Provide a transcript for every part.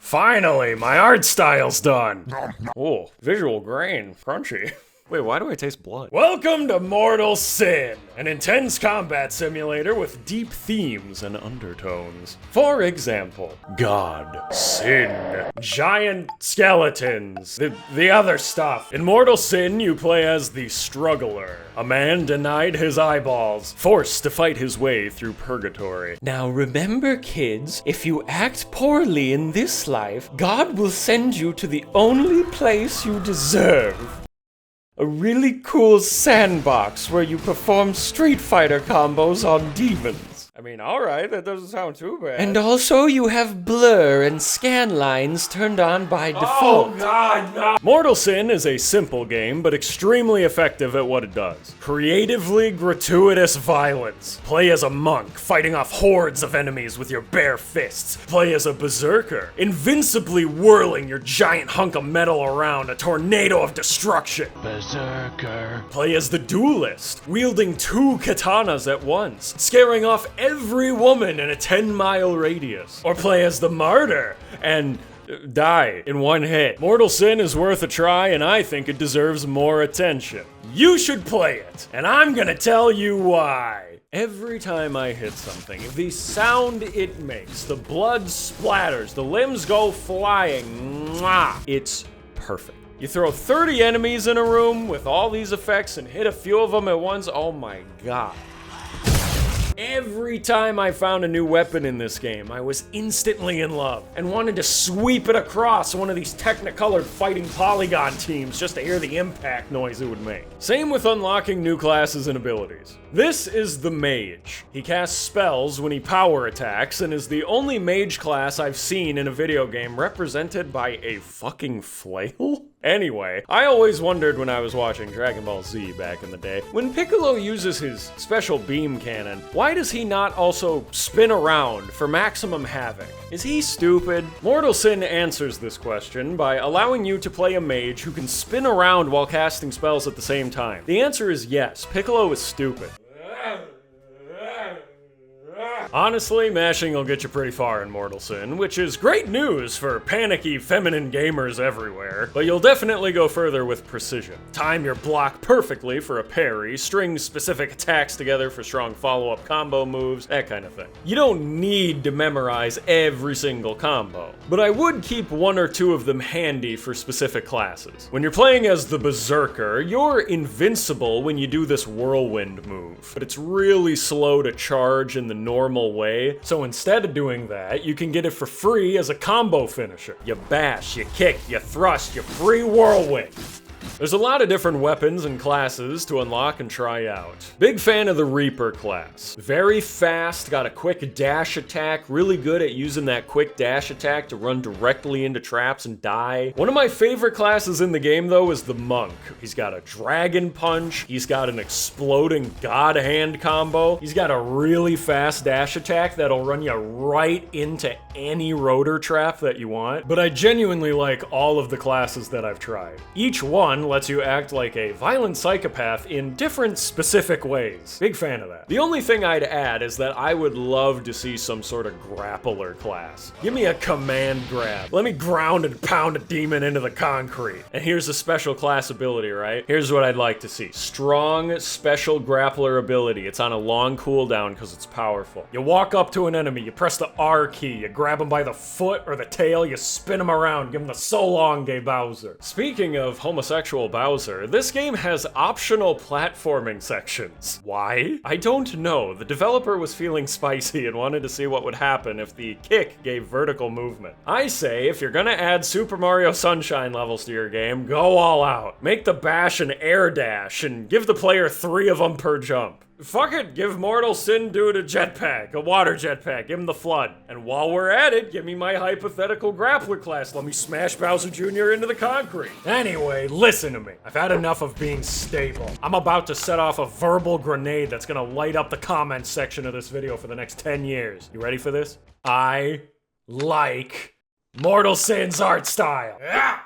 Finally, my art style's done. Oh, visual grain, crunchy. Wait, why do I taste blood? Welcome to Mortal Sin, an intense combat simulator with deep themes and undertones. For example, God, sin, giant skeletons, the other stuff. In Mortal Sin, you play as the Struggler, a man denied his eyeballs, forced to fight his way through purgatory. Now remember, kids, if you act poorly in this life, God will send you to the only place you deserve. A really cool sandbox where you perform Street Fighter combos on demons. I mean, alright, that doesn't sound too bad. And also you have blur and scan lines turned on by default. Oh god, no! Mortal Sin is a simple game, but extremely effective at what it does. Creatively gratuitous violence. Play as a monk, fighting off hordes of enemies with your bare fists. Play as a berserker, invincibly whirling your giant hunk of metal around a tornado of destruction. Berserker. Play as the duelist, wielding 2 katanas at once, scaring off every woman in a 10-mile radius. Or play as the martyr and die in one hit. Mortal Sin is worth a try, and I think it deserves more attention. You should play it, and I'm gonna tell you why. Every time I hit something, the sound it makes, the blood splatters, the limbs go flying, mwah, it's perfect. You throw 30 enemies in a room with all these effects and hit a few of them at once, oh my god. Every time I found a new weapon in this game, I was instantly in love and wanted to sweep it across one of these technicolored fighting polygon teams just to hear the impact noise it would make. Same with unlocking new classes and abilities. This is the Mage. He casts spells when he power attacks and is the only mage class I've seen in a video game represented by a fucking flail? Anyway, I always wondered when I was watching Dragon Ball Z back in the day, when Piccolo uses his special beam cannon, why does he not also spin around for maximum havoc? Is he stupid? Mortal Sin answers this question by allowing you to play a mage who can spin around while casting spells at the same time. The answer is yes, Piccolo is stupid. Honestly, mashing will get you pretty far in Mortal Sin, which is great news for panicky feminine gamers everywhere, but you'll definitely go further with precision. Time your block perfectly for a parry, string specific attacks together for strong follow-up combo moves, that kind of thing. You don't need to memorize every single combo, but I would keep 1 or 2 of them handy for specific classes. When you're playing as the Berserker, you're invincible when you do this whirlwind move, but it's really slow to charge in the normal way, so instead of doing that, you can get it for free as a combo finisher. You bash, you kick, you thrust, you free whirlwind. There's a lot of different weapons and classes to unlock and try out. Big fan of the Reaper class. Very fast, got a quick dash attack, really good at using that quick dash attack to run directly into traps and die. One of my favorite classes in the game though is the Monk. He's got a dragon punch, he's got an exploding god hand combo, he's got a really fast dash attack that'll run you right into any rotor trap that you want. But I genuinely like all of the classes that I've tried. Each one lets you act like a violent psychopath in different specific ways. Big fan of that. The only thing I'd add is that I would love to see some sort of grappler class. Give me a command grab. Let me ground and pound a demon into the concrete. And here's a special class ability, right? Here's what I'd like to see. Strong special grappler ability. It's on a long cooldown because it's powerful. You walk up to an enemy, you press the R key, you grab him by the foot or the tail, you spin him around, give him the so long gay Bowser. Speaking of homosexual Bowser, this game has optional platforming sections. Why? I don't know. The developer was feeling spicy and wanted to see what would happen if the kick gave vertical movement. I say, if you're gonna add Super Mario Sunshine levels to your game, go all out. Make the bash an air dash and give the player 3 of them per jump. Fuck it, give Mortal Sin dude a jetpack, a water jetpack, give him the flood. And while we're at it, give me my hypothetical grappler class, let me smash Bowser Jr. into the concrete. Anyway, listen to me. I've had enough of being stable. I'm about to set off a verbal grenade that's gonna light up the comments section of this video for the next 10 years. You ready for this? I like Mortal Sin's art style. Yeah!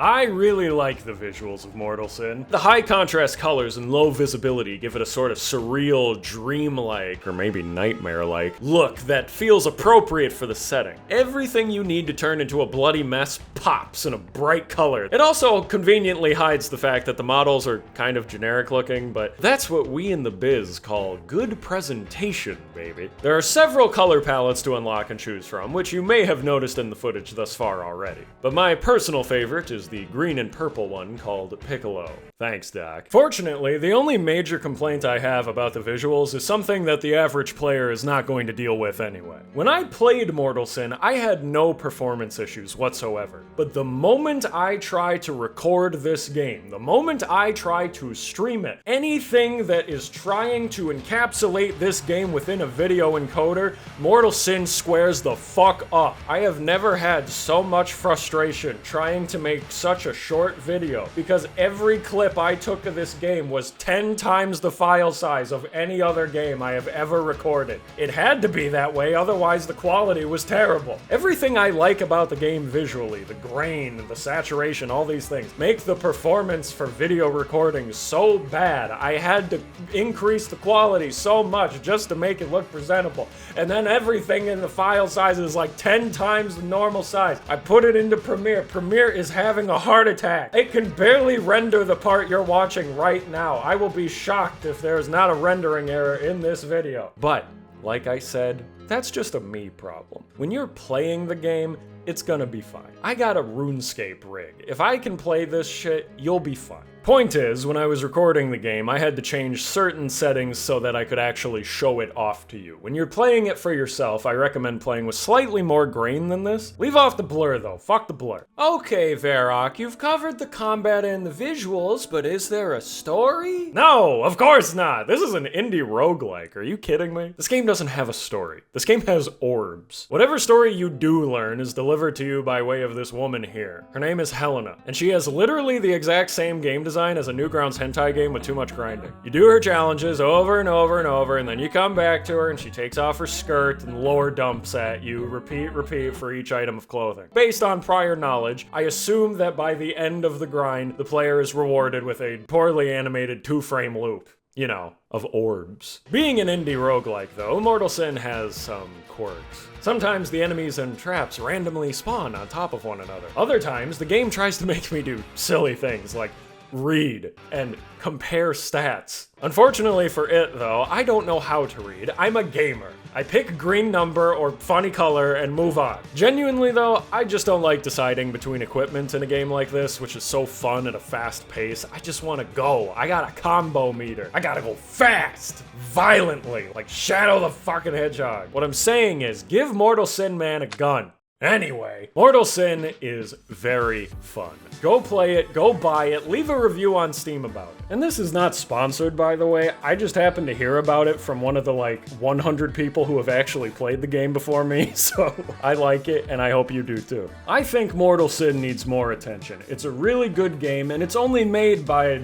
I really like the visuals of Mortal Sin. The high contrast colors and low visibility give it a sort of surreal, dreamlike, or maybe nightmare-like look that feels appropriate for the setting. Everything you need to turn into a bloody mess pops in a bright color. It also conveniently hides the fact that the models are kind of generic looking, but that's what we in the biz call good presentation, baby. There are several color palettes to unlock and choose from, which you may have noticed in the footage thus far already. But my personal favorite is the green and purple one called Piccolo. Thanks, Doc. Fortunately, the only major complaint I have about the visuals is something that the average player is not going to deal with anyway. When I played Mortal Sin, I had no performance issues whatsoever. But the moment I try to record this game, the moment I try to stream it, anything that is trying to encapsulate this game within a video encoder, Mortal Sin squares the fuck up. I have never had so much frustration trying to make such a short video because every clip I took of this game was 10 times the file size of any other game I have ever recorded. It had to be that way, otherwise the quality was terrible. Everything I like about the game visually, the grain, the saturation, all these things, make the performance for video recording so bad. I had to increase the quality so much just to make it look presentable. And then everything in the file size is like 10 times the normal size. I put it into Premiere. Premiere is having a heart attack. It can barely render the part you're watching right now. I will be shocked if there is not a rendering error in this video. But, like I said, that's just a me problem. When you're playing the game, it's gonna be fine. I got a RuneScape rig. If I can play this shit, you'll be fine. Point is, when I was recording the game, I had to change certain settings so that I could actually show it off to you. When you're playing it for yourself, I recommend playing with slightly more grain than this. Leave off the blur though, fuck the blur. Okay, Verac, you've covered the combat and the visuals, but is there a story? No, of course not. This is an indie roguelike, are you kidding me? This game doesn't have a story. This game has orbs. Whatever story you do learn is delivered to you by way of this woman here. Her name is Helena, and she has literally the exact same game design as a Newgrounds hentai game with too much grinding. You do her challenges over and over and over, and then you come back to her and she takes off her skirt and lower dumps at you, repeat for each item of clothing. Based on prior knowledge, I assume that by the end of the grind, the player is rewarded with a poorly animated 2-frame loop. You know, of orbs. Being an indie roguelike though, Mortal Sin has some quirks. Sometimes the enemies and traps randomly spawn on top of one another. Other times, the game tries to make me do silly things like read and compare stats. Unfortunately for it though, I don't know how to read. I'm a gamer. I pick green number or funny color and move on. Genuinely though, I just don't like deciding between equipment in a game like this, which is so fun at a fast pace. I just want to go. I got a combo meter. I gotta go fast, violently, like Shadow the fucking Hedgehog. What I'm saying is, give Mortal Sin Man a gun. Anyway, Mortal Sin is very fun. Go play it, go buy it, leave a review on Steam about it. And this is not sponsored, by the way. I just happened to hear about it from one of the 100 people who have actually played the game before me, so I like it and I hope you do too. I think Mortal Sin needs more attention. It's a really good game and it's only made by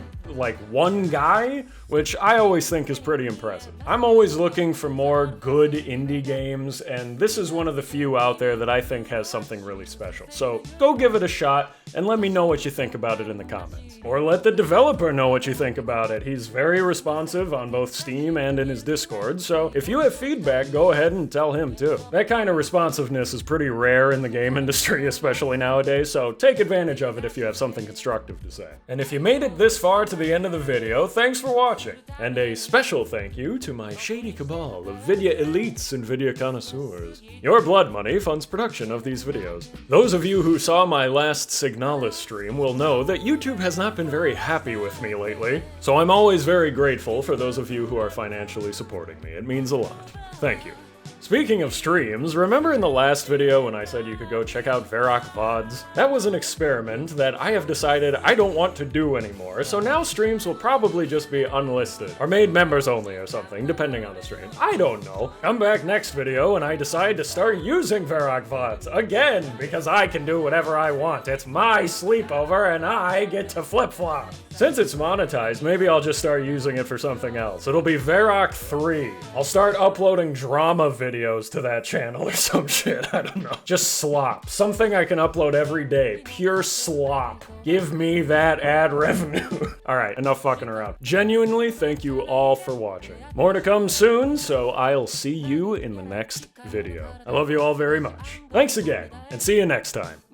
one guy, which I always think is pretty impressive. I'm always looking for more good indie games, and this is one of the few out there that I think has something really special. So go give it a shot and let me know what you think about it in the comments. Or let the developer know what you think about it. He's very responsive on both Steam and in his Discord, so if you have feedback, go ahead and tell him too. That kind of responsiveness is pretty rare in the game industry, especially nowadays, so take advantage of it if you have something constructive to say. And if you made it this far to the end of the video, thanks for watching. And a special thank you to my shady cabal of video elites and video connoisseurs. Your blood money funds production of these videos. Those of you who saw my last Signalis stream will know that YouTube has not been very happy with me lately, so I'm always very grateful for those of you who are financially supporting me. It means a lot. Thank you. Speaking of streams, remember in the last video when I said you could go check out Verac VODs? That was an experiment that I have decided I don't want to do anymore, so now streams will probably just be unlisted, or made members only or something, depending on the stream. I don't know. Come back next video and I decide to start using Verac VODs again, because I can do whatever I want. It's my sleepover and I get to flip-flop. Since it's monetized, maybe I'll just start using it for something else. It'll be Verac 3. I'll start uploading drama videos videos to that channel or some shit. I don't know. Just slop. Something I can upload every day. Pure slop. Give me that ad revenue. Alright, enough fucking around. Genuinely, thank you all for watching. More to come soon, so I'll see you in the next video. I love you all very much. Thanks again, and see you next time.